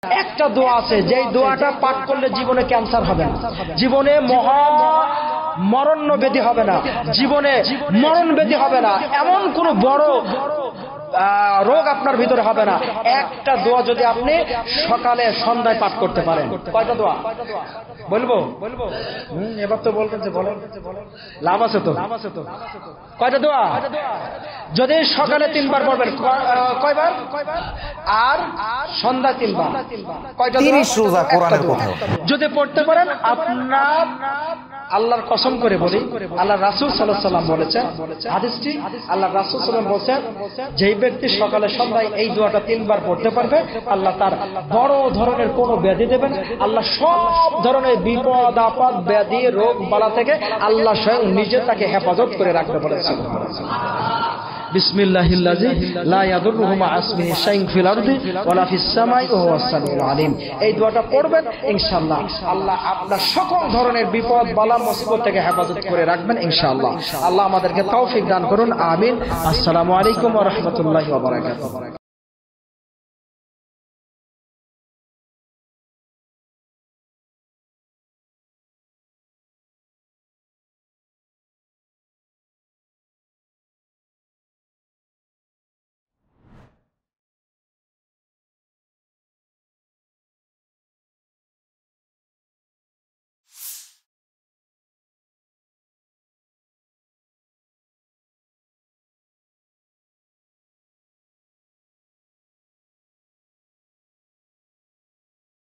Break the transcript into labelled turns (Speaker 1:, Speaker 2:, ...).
Speaker 1: একটা দোয়া আছে যেই দোয়াটা পাঠ করলে জীবনে ক্যান্সার হবে না, জীবনে মরণ ব্যাধি হবে না, জীবনে মরণ ব্যাধি হবে না, এমন কোন বড় রোগ আপনার ভিতরে হবে না। একটা দোয়া যদি আপনি সকালে সন্ধ্যায় পাঠ করতে পারেন। কয়টা দোয়া বলবো? এবার তো বলবেন যে বলেন, লাভ আছে তো। কয়টা দোয়া? যদি সকালে 3 বার পড়বেন, কয়বার? আর সন্ধ্যা 3 বার। কয়টা?
Speaker 2: 30 রোজা কোরআনের কথা
Speaker 1: যদি পড়তে পারেন, আপনার আল্লাহর কসম করে বলি, আল্লাহ রাসূল সাল্লাল্লাহু আলাইহি ওয়াসাল্লাম বলেছেন, হাদিসটি আল্লাহ রাসূল সাল্লাল্লাহু আলাইহি ওয়াসাল্লাম বলেছেন, যেই ব্যক্তি সকালে সন্ধ্যায় এই দোয়াটা 3 বার পড়তে পারবে, আল্লাহ তার বড় ধরনের কোনো ব্যাধি দেবেন, আল্লাহ সব ধরনের বিপদ আপদ ব্যাধি রোগ বালা থেকে আল্লাহ স্বয়ং নিজে তাকে হেফাজত করে রাখতে বলেছেন। বিসমিল্লাহিল্লাযী লা ইয়াদুররুহু মা ইসমিহি শাইউন ফিল আরদি ওয়ালা ফিস সামাই ওয়া হুয়াস সামিউল আলিম। এই দোয়াটা পড়বেন, ইনশাআল্লাহ আল্লাহ আপনার সকল ধরনের বিপদ বালা মুসিবত থেকে হেফাজত করে রাখবেন ইনশাআল্লাহ। আল্লাহ আমাদেরকে তৌফিক দান করুন, আমিন। আসসালামু আলাইকুম ওয়া রাহমাতুল্লাহি ওয়া বারাকাতুহু।